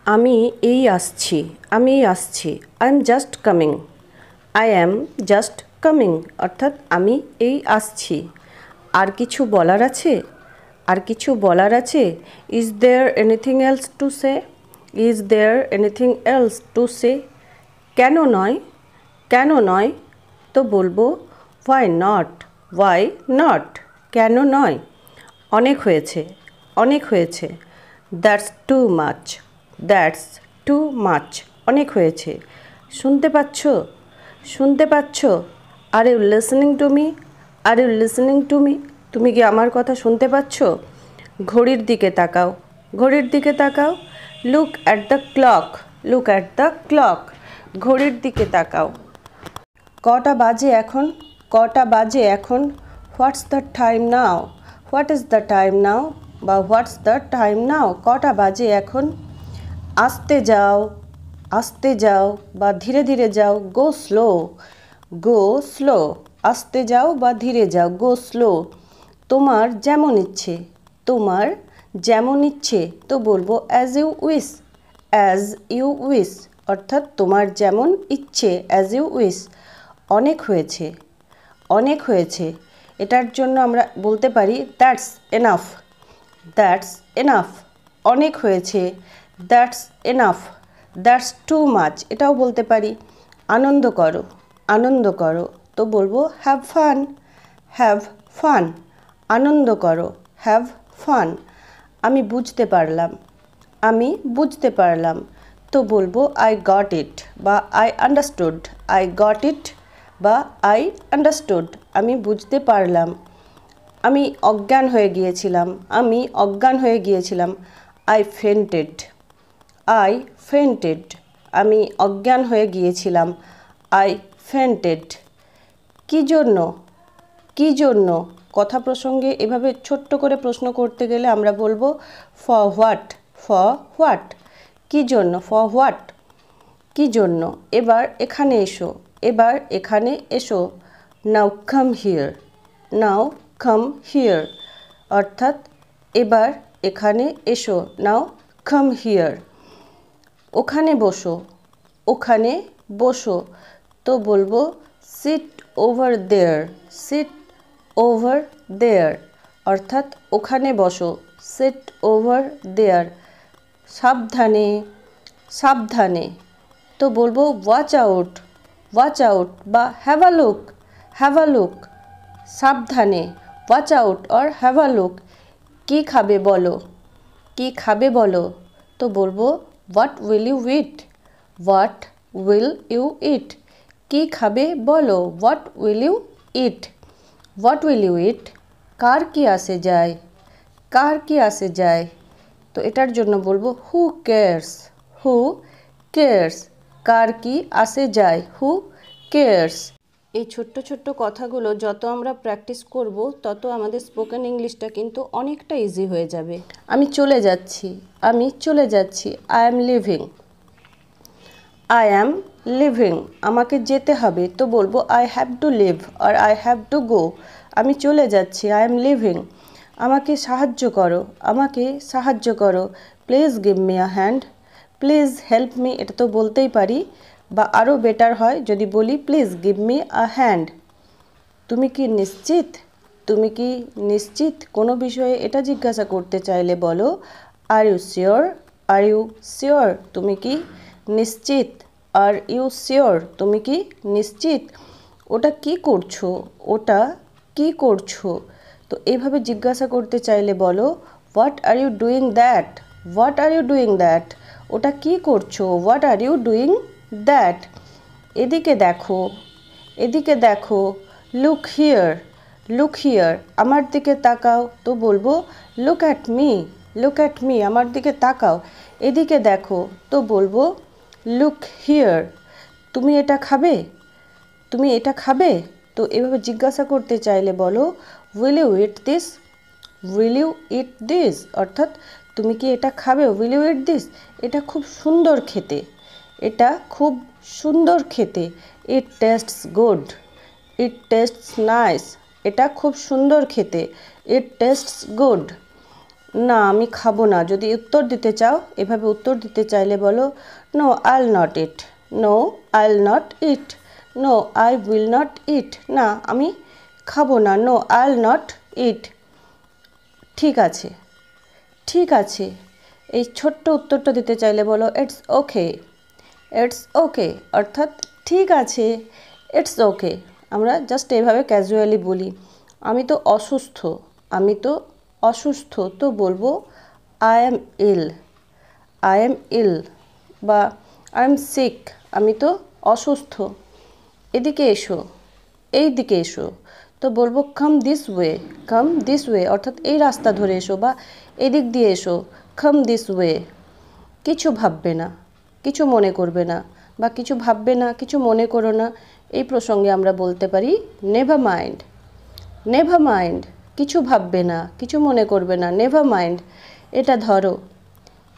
আমি এই আসছি, আমি আসছি। I am just coming. I am just coming অর্থাৎ আমি এই আসছি। আর কিছু বলার আছে? আর কিছু বলার আছে? Is there anything else to say? Is there anything else to say? কেন নয়? কেন নয়? তো বলবো হোয়াই নট? Why not? কেন নয়? অনেক হয়েছে, অনেক হয়েছে। That's too much. That's too much. অনেক হয়েছে। শুনতে পাচ্ছ? শুনতে পাচ্ছ? Are you listening to me? Are you listening to me? তুমি কি আমার কথা শুনতে পাচ্ছ? ঘড়ির দিকে তাকাও, ঘড়ির দিকে তাকাও। Look at the clock, look at the clock. ঘড়ির দিকে তাকাও। কটা বাজে এখন? কটা বাজে এখন? What's the time now? What is the time now? বা হোয়াটস দ্য টাইম নাও? কটা বাজে এখন? আস্তে যাও, আস্তে যাও বা ধীরে ধীরে যাও। Go slow, go slow. আস্তে যাও বা ধীরে যাও। Go slow. তোমার যেমন ইচ্ছে, তোমার যেমন ইচ্ছে। তো বলবো as you wish, as you wish অর্থাৎ তোমার যেমন ইচ্ছে, অ্যাজ ইউ উইশ। অনেক হয়েছে, অনেক হয়েছে। এটার জন্য আমরা বলতে পারি দ্যাটস এনাফ, দ্যাটস এনাফ। অনেক হয়েছে, that's enough. That's too much এটাও বলতে পারি। আনন্দ করো, আনন্দ করো। তো বলবো হ্যাভ ফান, হ্যাভ ফান। আনন্দ করো, হ্যাভ ফান। আমি বুঝতে পারলাম, আমি বুঝতে পারলাম। তো বলবো আই গট ইট বা I understood. I got it বা আই আন্ডারস্টুড। আমি বুঝতে পারলাম। আমি অজ্ঞান হয়ে গিয়েছিলাম, আমি অজ্ঞান হয়ে গিয়েছিলাম। I ফেন্টেড, I ফেন্টেড। আমি অজ্ঞান হয়ে গিয়েছিলাম। আই ফেন্টেড। কী জন্য? কী জন্য? কথা প্রসঙ্গে এভাবে ছোট্ট করে প্রশ্ন করতে গেলে আমরা বলবো ফর হোয়াট, ফর হোয়াট। কী জন্য? For what. কী জন্য? এবার এখানে এসো, এবার এখানে এসো। Now come here, now come here অর্থাৎ এবার এখানে এসো। Now come here. ওখানে বসো, ওখানে বসো। তো বলবো sit over there, sit over there অর্থাৎ ওখানে বসো। Sit over there. সাবধানে, সাবধানে। তো বলবো ওয়াচ আউট, ওয়াচ আউট বা have a look, have a look. সাবধানে, watch out or have a look. কী খাবে বলো? কী খাবে বলো? তো বলবো what will you eat, what will you eat. কী খাবে বলো? What will you eat, what will you ইট। কার কি আসে যায়, কার কি আসে যায়। তো এটার জন্য বলবো হু কেয়ার্স, হু কেয়ার্স। কার কি আসে যায়, হু কেয়ার্স। এই ছোট্ট ছোট্ট কথাগুলো যত আমরা প্র্যাকটিস করব তত আমাদের স্পোকেন ইংলিশটা কিন্তু অনেকটা ইজি হয়ে যাবে। আমি চলে যাচ্ছি, আমি চলে যাচ্ছি। I am leaving, I am leaving. আমাকে যেতে হবে। তো বলবো আই হ্যাভ টু লিভ আর আই হ্যাভ টু গো। আমি চলে যাচ্ছি, আই অ্যাম লিভিং। আমাকে সাহায্য করো, আমাকে সাহায্য করো। Please give me a hand, please help me. এটা তো বলতেই পারি বা আরও বেটার হয় যদি বলি please give me a hand. তুমি কি নিশ্চিত? তুমি কি নিশ্চিত কোনো বিষয়ে এটা জিজ্ঞাসা করতে চাইলে বলো are you sure, are you sure. তুমি কি নিশ্চিত? Are you sure. তুমি কি নিশ্চিত? ওটা কি করছো? ওটা কি করছো? তো এইভাবে জিজ্ঞাসা করতে চাইলে বলো what are you doing that, what are you doing that. ওটা কি করছো? What are you doing that. এদিকে দেখো, এদিকে দেখো। Look here, look here. আমার দিকে তাকাও। তো বলবো look at me, look at me. আমার দিকে তাকাও। এদিকে দেখো। তো বলবো লুক হিয়ার। তুমি এটা খাবে? তুমি এটা খাবে? তো এভাবে জিজ্ঞাসা করতে চাইলে বলো will you eat this, will you eat this অর্থাৎ তুমি কি এটা খাবে? Will you eat this. এটা খুব সুন্দর খেতে, এটা খুব সুন্দর খেতে। It tastes good, it tastes nice. এটা খুব সুন্দর খেতে। It tastes good. না আমি খাবো না। যদি উত্তর দিতে চাও, এভাবে উত্তর দিতে চাইলে বলো no I will not eat, no I will not eat, no I will not eat, না আমি খাবো না, no I will not eat. ঠিক আছে, ঠিক আছে। এই ছোট্ট উত্তরটা দিতে চাইলে বলো ইটস ওকে, ইটস ওকে, অর্থাৎ ঠিক আছে, ইটস ওকে। আমরা জাস্ট এভাবে ক্যাজুয়ালি বলি। আমি তো অসুস্থ, আমি তো অসুস্থ, তো বলবো I am ill, I am ইল, বা আই এম সিক, আমি তো অসুস্থ। এদিকে এসো, এই দিকে এসো, তো বলবো come this way, come this way, অর্থাৎ এই রাস্তা ধরে এসো বা এদিক দিয়ে এসো, কাম দিস ওয়ে। কিছু ভাববে না, কিছু মনে করবে না, বা কিছু ভাববে না, কিছু মনে করো না, এই প্রসঙ্গে আমরা বলতে পারি নেভার মাইন্ড, নেভার মাইন্ড, কিছু ভাববে না, কিছু মনে করবে না, নেভার মাইন্ড। এটা ধরো,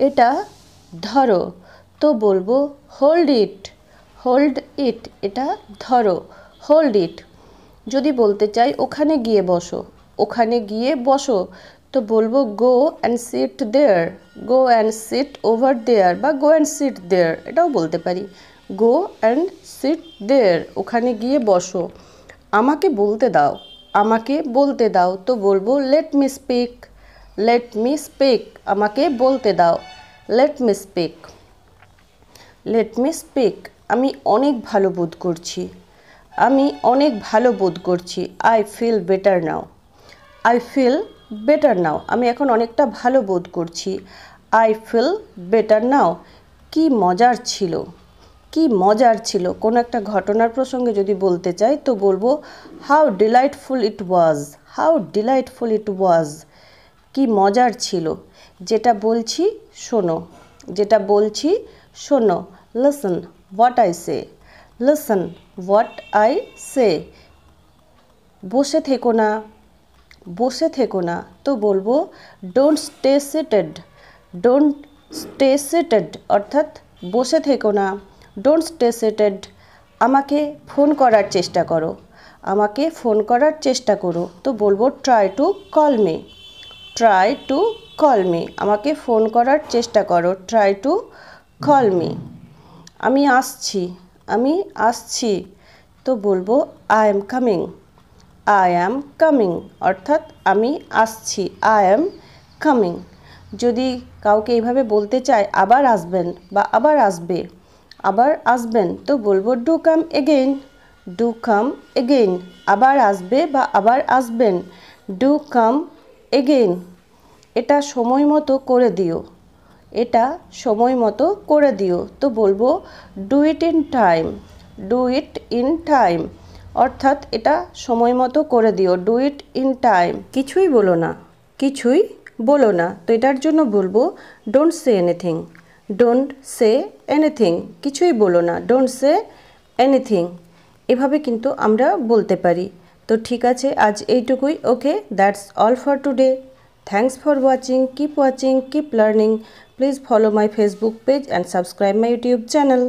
এটা ধরো, তো বলবো হোল্ড ইট, হোল্ড ইট, এটা ধরো, হোল্ড ইট। যদি বলতে চাই ওখানে গিয়ে বসো, ওখানে গিয়ে বসো, তো বলবো go and sit there, go and sit over there, বা গো অ্যান্ড সিট দেয়ার, এটাও বলতে পারি, গো অ্যান্ড সিট দেয়ার, ওখানে গিয়ে বসো। আমাকে বলতে দাও, আমাকে বলতে দাও, তো বলবো let me speak, let me speak, আমাকে বলতে দাও, let me speak, let me speak. আমি অনেক ভালো বোধ করছি, আমি অনেক ভালো বোধ করছি, I feel better now, I feel better now, আমি এখন অনেকটা ভালো বোধ করছি, আই ফিল বেটার নাও। কি মজার ছিল, কি মজার ছিল। কোনো একটা ঘটনার প্রসঙ্গে যদি বলতে চাই তো বলবো how delightful it was, how delightful it was, কি মজার ছিল। যেটা বলছি শোনো, যেটা বলছি শোনো, listen what I say, listen what I say. বসে থেকো না, বসে থেকো না, তো বলবো don't stay seated, don't stay seated, অর্থাৎ বসে থেকো না, ডোন্ট স্টে সিটেড। আমাকে ফোন করার চেষ্টা করো, আমাকে ফোন করার চেষ্টা করো, তো বলবো try to call me, try to call me, আমাকে ফোন করার চেষ্টা করো, ট্রাই টু কল মি। আমি আসছি, আমি আসছি, তো বলবো I am coming, I am coming, অর্থাৎ আমি আসছি, আই অ্যাম কামিং। যদি কাউকে এইভাবে বলতে চায় আবার আসবেন বা আবার আসবে, আবার আসবেন, তো বলবো do come again, do come again, আবার আসবে বা আবার আসবেন, ডু কাম এগেইন। এটা সময় মতো করে দিও, এটা সময় মতো করে দিও, তো বলবো do it in time, do it in time, অর্থাৎ এটা সময় মতো করে দিও, ডু ইট ইন টাইম। কিছুই বলো না, কিছুই বলো না, তো এটার জন্য বলবো don't say anything, don't say anything, কিছুই বলো না, ডোন্ট সে এনিথিং। এভাবে কিন্তু আমরা বলতে পারি। তো ঠিক আছে, আজ এইটুকুই। Okay, that's all for today. Thanks for watching, keep keep learning. Please follow my Facebook page and subscribe my YouTube channel.